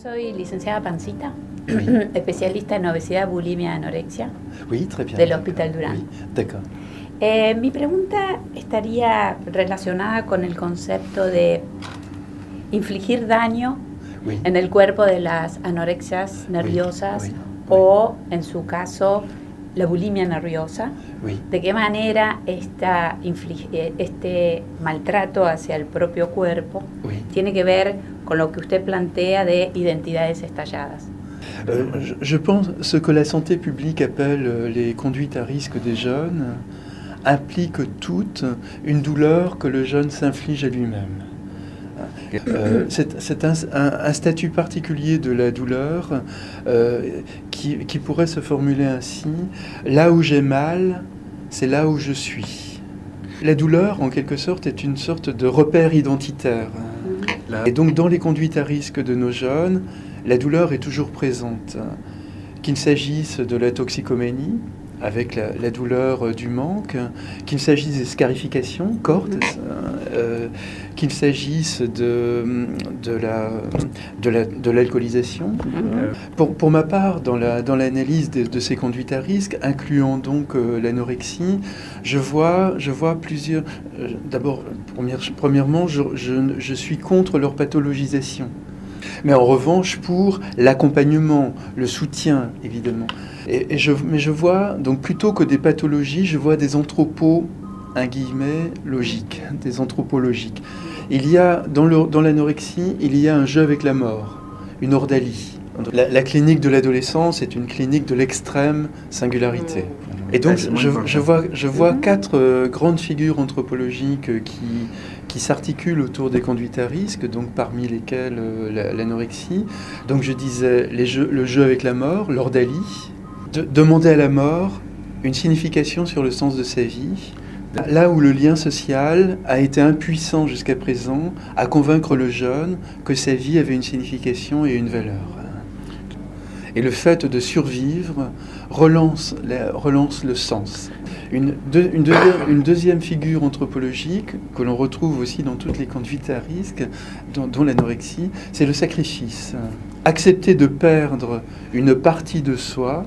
soy licenciada Pancita, especialista en obesidad, bulimia, anorexia. Oui, très bien. Del Hospital Durán. Oui, d'accord. Mi pregunta estaría relacionada con el concepto de infligir daño Oui. en el cuerpo de las anorexias nerviosas oui, o, en su caso, la bulimia nerviosa. Oui. ¿De qué manera este maltrato hacia el propio cuerpo Oui. tiene que ver con lo que usted plantea de identidades estalladas? Je pense ce que la santé publique appelle les conduites à risque des jeunes implique toutes une douleur que le jeune s'inflige à lui-même. C'est un statut particulier de la douleur qui pourrait se formuler ainsi: là où j'ai mal, c'est là où je suis. La douleur, en quelque sorte, est une sorte de repère identitaire. Et donc, dans les conduites à risque de nos jeunes, la douleur est toujours présente. Qu'il s'agisse de la toxicomanie, avec la douleur du manque, qu'il s'agisse des scarifications, cortes, qu'il s'agisse de l'alcoolisation. Pour ma part, dans l'analyse de ces conduites à risque, incluant donc l'anorexie, je vois plusieurs... D'abord, premièrement, je suis contre leur pathologisation. Mais en revanche, pour l'accompagnement, le soutien, évidemment. Mais je vois, donc plutôt que des pathologies, je vois des anthropos, un guillemet, logiques, des anthropologiques. Il y a, dans l'anorexie, il y a un jeu avec la mort, une ordalie. La clinique de l'adolescence est une clinique de l'extrême singularité. Et donc, je vois quatre grandes figures anthropologiques qui s'articulent autour des conduites à risque, donc parmi lesquelles l'anorexie. Donc je disais le jeu avec la mort, l'ordalie, demander à la mort une signification sur le sens de sa vie, là où le lien social a été impuissant jusqu'à présent à convaincre le jeune que sa vie avait une signification et une valeur. Et le fait de survivre relance le sens. Une deuxième figure anthropologique que l'on retrouve aussi dans toutes les conduites à risque, dont l'anorexie, c'est le sacrifice. Accepter de perdre une partie de soi,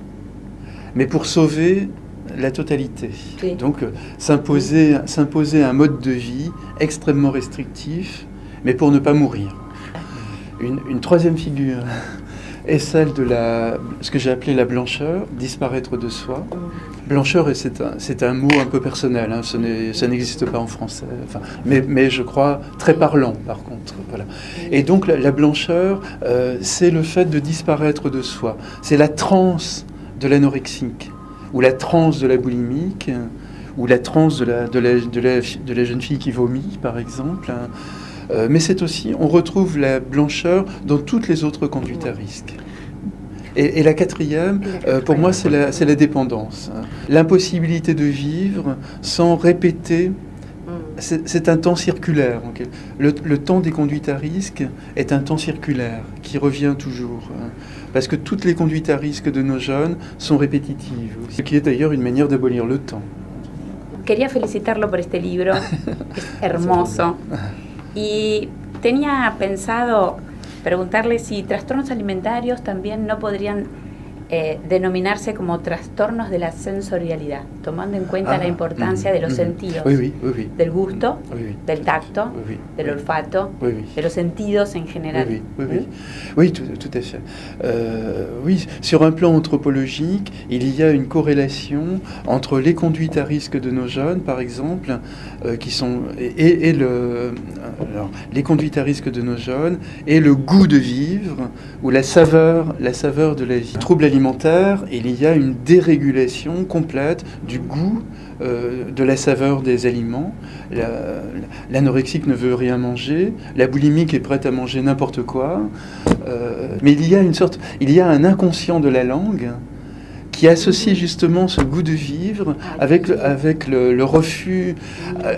mais pour sauver la totalité. Oui. Donc s'imposer un mode de vie extrêmement restrictif, mais pour ne pas mourir. Une troisième figure est celle de ce que j'ai appelé la blancheur, disparaître de soi. Blancheur, c'est un mot un peu personnel, hein, ça n'existe pas en français, mais je crois très parlant par contre. Voilà. Et donc la blancheur, c'est le fait de disparaître de soi. C'est la transe de l'anorexique, ou la transe de la boulimique, ou la transe de la jeune fille qui vomit, par exemple. Mais c'est aussi, on retrouve la blancheur dans toutes les autres conduites à risque. Et la quatrième, pour moi, c'est la dépendance. L'impossibilité de vivre sans répéter. C'est un temps circulaire. Le temps des conduites à risque est un temps circulaire qui revient toujours. Parce que toutes les conduites à risque de nos jeunes sont répétitives. Ce qui est d'ailleurs une manière d'abolir le temps. Quería felicitarlo por este libro, es hermoso. Y tenía pensado preguntarle si trastornos alimentarios también no podrían denominarse como trastornos de la sensorialidad, tomando en cuenta la importancia de los sentidos, oui, del gusto, del tacto, del olfato, de los sentidos en general. Oui, tout à fait. Oui, sur un plan anthropologique, il y a une corrélation entre les conduites à risque de nos jeunes, par exemple, qui sont les conduites à risque de nos jeunes et le goût de vivre ou la saveur de la vie. Troubles alimentaires, il y a une dérégulation complète du goût, de la saveur des aliments. L'anorexique ne veut rien manger, la boulimique est prête à manger n'importe quoi, mais il y a un inconscient de la langue qui associe justement ce goût de vivre avec le refus.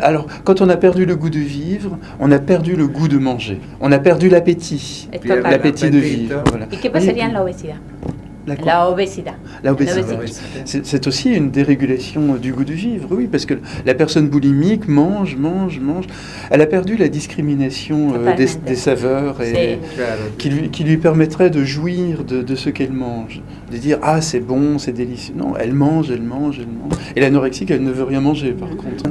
Alors, quand on a perdu le goût de vivre, on a perdu le goût de manger. On a perdu l'appétit de vivre. Voilà. ¿Y qué pasaría en la obesidad? La obesidad. La obésité. C'est aussi une dérégulation du goût de vivre, oui, parce que la personne boulimique mange. Elle a perdu la discrimination des saveurs et qui lui permettrait de jouir de ce qu'elle mange. De dire, ah, c'est bon, c'est délicieux. Non, elle mange. Et l'anorexique, elle ne veut rien manger, par contre.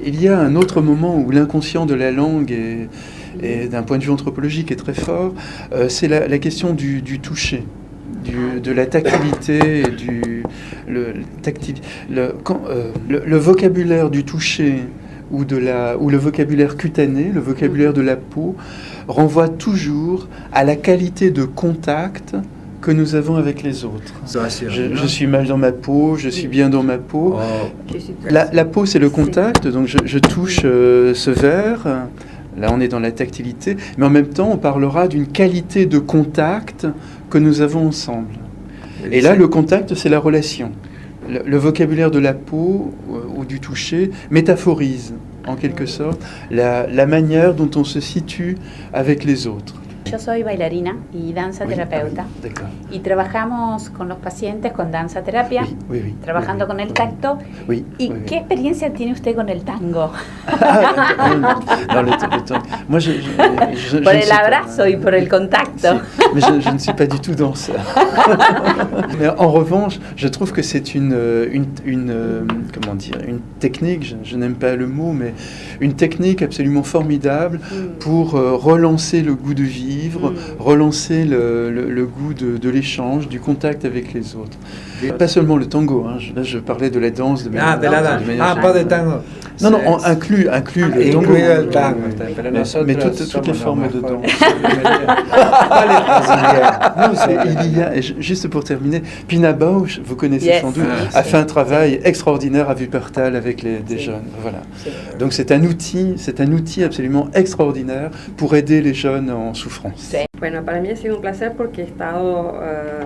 Il y a un autre moment où l'inconscient de la langue et d'un point de vue anthropologique est très fort, c'est la question du toucher. De la tactilité, le vocabulaire du toucher ou le vocabulaire cutané, le vocabulaire de la peau, renvoie toujours à la qualité de contact que nous avons avec les autres. Je suis mal dans ma peau, je suis bien dans ma peau. La peau, c'est le contact, donc je touche ce verre. Là, on est dans la tactilité, mais en même temps, on parlera d'une qualité de contact que nous avons ensemble. Et là, le contact, c'est la relation. Le vocabulaire de la peau ou du toucher métaphorise, en quelque sorte, la manière dont on se situe avec les autres. Yo soy bailarina y danza terapeuta. Y trabajamos con los pacientes con danza terapia, trabajando con el tacto. ¿Y qué experiencia tiene usted con el tango? No, le tango. Moi, por el abrazo y por el contacto. Mais je ne suis pas du tout danseur. Mais en revanche, je trouve que c'est une technique, je n'aime pas le mot, mais une technique absolument formidable pour relancer le goût de vivre, relancer le goût de l'échange, du contact avec les autres. Et pas seulement le tango, hein. Là je parlais de la danse. De la danse. Pas de tango. Non, inclut le tango. Le tango. Mais toutes les formes de danse. Il y a, juste pour terminer, Pina Bausch, vous connaissez sans doute, a fait un travail extraordinaire à Wuppertal avec des jeunes. Voilà. Donc c'est un outil absolument extraordinaire pour aider les jeunes en souffrance. Bueno, para mí ha sido un placer porque he estado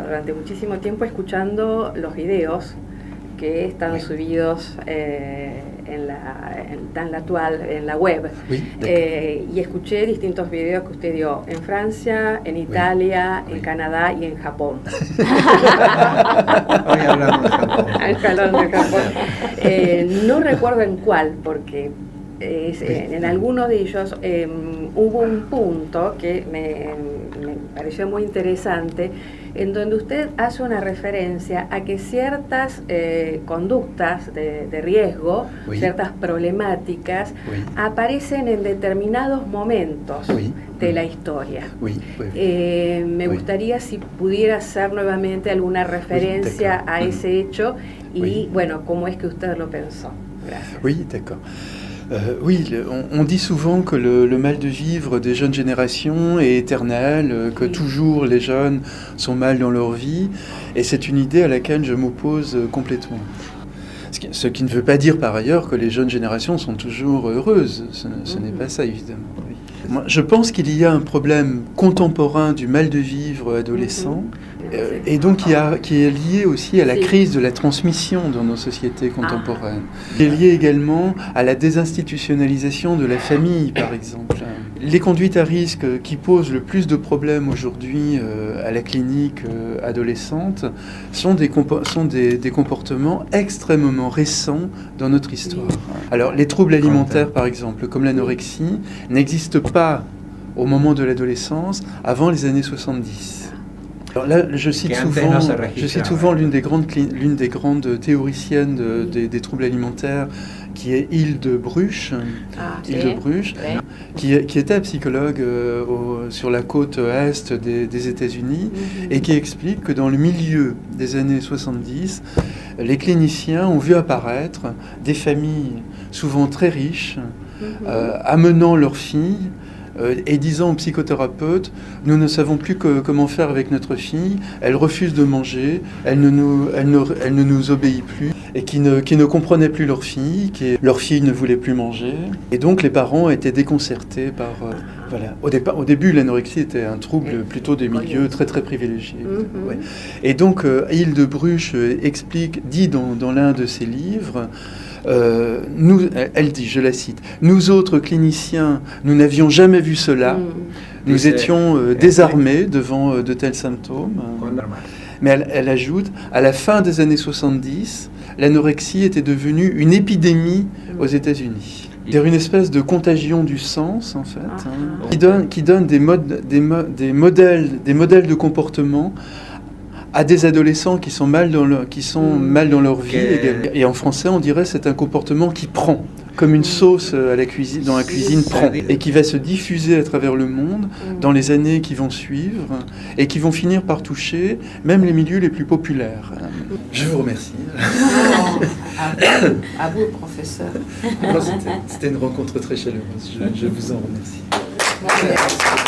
durante muchísimo tiempo escuchando los videos que están subidos en la web. Y escuché distintos videos que usted dio en Francia, en Italia, en Canadá y en Japón. Hoy hablamos de Japón. No recuerdo en cuál, porque en alguno de ellos hubo un punto que me pareció muy interesante, en donde usted hace una referencia a que ciertas conductas de riesgo, ciertas problemáticas, aparecen en determinados momentos de la historia. Me gustaría si pudiera hacer nuevamente alguna referencia a ese hecho y, bueno, cómo es que usted lo pensó. Gracias. Oui, d'accord. On dit souvent que le mal de vivre des jeunes générations est éternel, que toujours les jeunes sont mal dans leur vie, et c'est une idée à laquelle je m'oppose complètement. Ce qui ne veut pas dire par ailleurs que les jeunes générations sont toujours heureuses, ce n'est pas ça évidemment. Moi, je pense qu'il y a un problème contemporain du mal de vivre adolescent, et donc qui est lié aussi à la crise de la transmission dans nos sociétés contemporaines. Qui est lié également à la désinstitutionnalisation de la famille, par exemple. Les conduites à risque qui posent le plus de problèmes aujourd'hui à la clinique adolescente sont des comportements extrêmement récents dans notre histoire. Alors, les troubles alimentaires, par exemple, comme l'anorexie, n'existent pas au moment de l'adolescence avant les années 70. Alors là, je cite souvent l'une des grandes théoriciennes des troubles alimentaires, qui est Hilde Bruch, qui était psychologue sur la côte est des États-Unis, et qui explique que dans le milieu des années 70, les cliniciens ont vu apparaître des familles souvent très riches, amenant leurs filles et disant aux psychothérapeutes, nous ne savons plus comment faire avec notre fille, elle refuse de manger, elle ne nous obéit plus, et qui ne comprenaient plus leur fille ne voulait plus manger. Et donc les parents étaient déconcertés par... voilà. Au début, l'anorexie était un trouble plutôt des milieux très très privilégiés. Et donc Hilde Bruch dit dans l'un de ses livres, elle dit, je la cite, nous autres cliniciens, nous n'avions jamais vu cela, nous étions désarmés devant de tels symptômes, Mais elle ajoute, à la fin des années 70, l'anorexie était devenue une épidémie aux États-Unis. C'est une espèce de contagion du sens, en fait, qui donne des modèles de comportement à des adolescents qui sont mal dans leur vie. Et en français, on dirait c'est un comportement qui prend, comme une sauce à la cuisine, dans la cuisine prend, et qui va se diffuser à travers le monde dans les années qui vont suivre, et qui vont finir par toucher même les milieux les plus populaires. Je vous remercie. À vous, professeur. C'était une rencontre très chaleureuse. Je vous en remercie. Merci.